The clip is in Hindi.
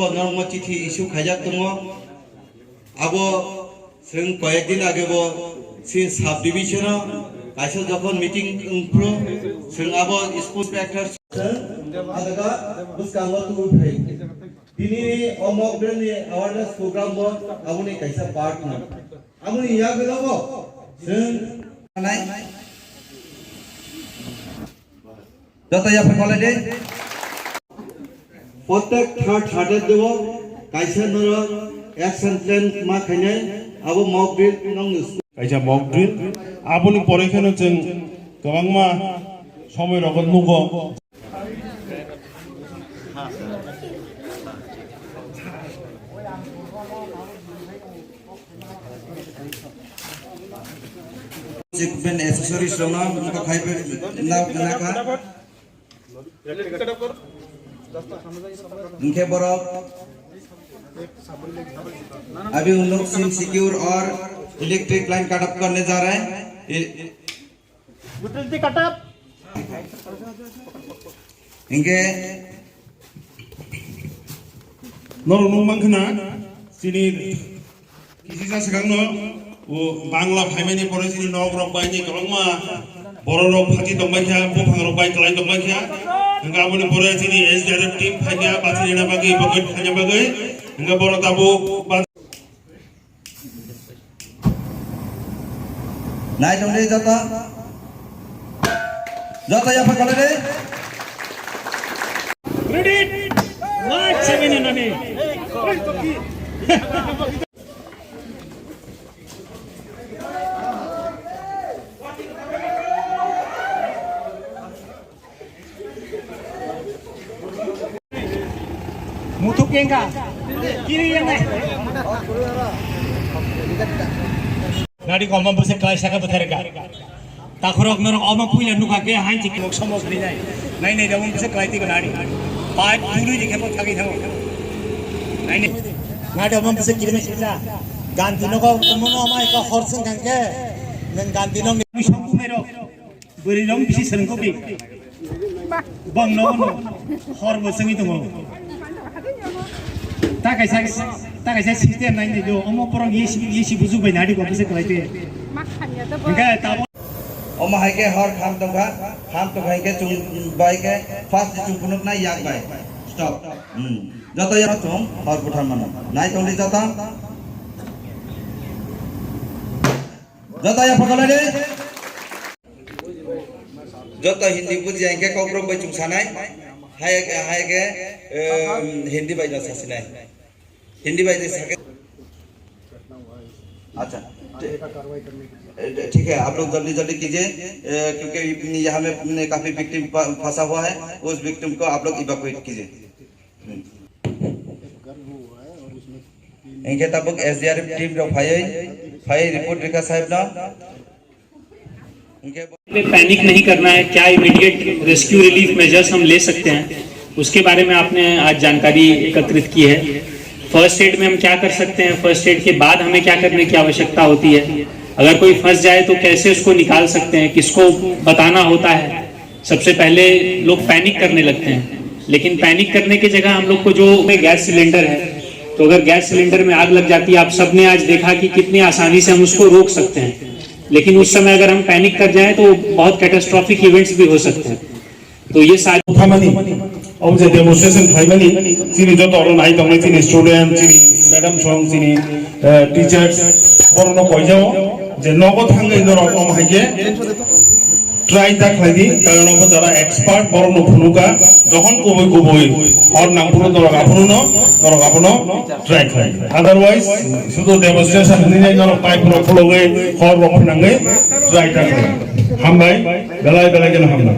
bo normal chithi issue khajak tongo abo जों कয়েকদিন आगे वो सब डिविजन काइसा जखन मीटिंग प्रो जों आबो स्कूल इंस्पेक्टर आदगा बुसकांगो तु उठाई दिनी अमक ब्रेनि अवेयरनेस प्रोग्राम बो आबुनि काइसा पार्ट न आबुनि या गलबो जों नाय जत या फकले दे प्रत्येक थर्ड देव काइसा नर एक्शन प्लान मा खायनाय आबो मक ड्रिल नंग काइसा मक ड्रिल आबुनि परेखानो जों गोबांमा समय रगत नुगो इक्विपमेंट एक्सेसरीज रना उनका खाइबे ना का इनके बरफ अभी उन लोग सिम सिक्योर और इलेक्ट्रिक लाइन कट अप करने जा रहे हैं यूटिलिटी कट अप इनके नोर नुमंखना सिनी किसी सा सगांगनो वो बांग्ला भाईमेनी परे सिनी नौक रक बायनी कलंगमा बरो रक फाति दंबायखा बुफां रक बाय कलाय दंबायखा enggak boleh boleh sini SDRF team hanya pasti yang bagi bagai hanya bagai enggak boleh tabu naik dong deh jata ya pakai deh credit watch ini nani mutuk yang kah kiri yang naik nadi komam bose kelai saka betharga takhorok norok oma puila nuka ke hain chik mok somos ni nai nai damon bose kelai ti nadi paat dulu je kemo thagi thago nai nadi omam bose kiri me sila ganti no ko mono amai ka horsen kangke nang ganti no mi sombu mero buri rom bisi serengko bi bang no hor bosengi tumo tak kaisa sistem naik ni do, omo porong yesi buzu bay nadi ko bisa kelai te. Enggak tahu. Omo hai ke hor kham to hai ke chung bay ke fast chung punuk na yak bay. Stop. Jata ya chung hor putar mana. Naik tong di jata ya pakala de. Jata Hindi pun jaengke kau prong bay chung sanai. Hai ke Hindi by ना ससना है हिंदी बाई दे सके अच्छा ठीक है आप लोग जल्दी जल्दी कीजिए क्योंकि यहाँ में काफी विक्टिम फंसा हुआ है उस विक्टिम को आप लोग इवैक्यूएट कीजिए इनके तब एसडीआरएफ टीम रो फाई रिपोर्ट लिखा साहब ना पैनिक नहीं करना है क्या इमीडिएट रेस्क्यू रिलीफ मेजर्स हम ले सकते हैं उसके बारे में आपने आज जानकारी एकत्रित की है। फर्स्ट एड में हम क्या कर सकते हैं, फर्स्ट एड के बाद हमें क्या करने की आवश्यकता होती है, अगर कोई फंस जाए तो कैसे उसको निकाल सकते हैं, किसको बताना होता है। सबसे पहले लोग पैनिक करने लगते हैं, लेकिन पैनिक करने की जगह हम लोग को जो गैस सिलेंडर है, तो अगर गैस सिलेंडर में आग लग जाती है, आप सबने आज देखा कि कितनी आसानी से हम उसको रोक सकते हैं, लेकिन उस समय अगर हम पैनिक कर जाएं तो बहुत कैटास्ट्रोफिक इवेंट्स भी हो सकते हैं। तो ये सारी अब जे डेमोन्स्ट्रेशन फाइनली सिनी जो तोरो नाइ तंगै सिनी स्टूडेंट सिनी मैडम सं सिनी टीचर्स बरनो कइजाओ जे नगो थांगै नरो कम हाइके ट्राई ता खाइदि कारण अब जरा एक्सपर्ट बरनो फुनुका जखन कबय और नामपुरो दरक आपनो ट्राई खाइ अदरवाइज शुद्ध डेमोन्स्ट्रेशन नि नरो पाइप रो फुलगै हर रो फुनांगै ट्राई ता खाइ हम भाई गलाय गलाय के हम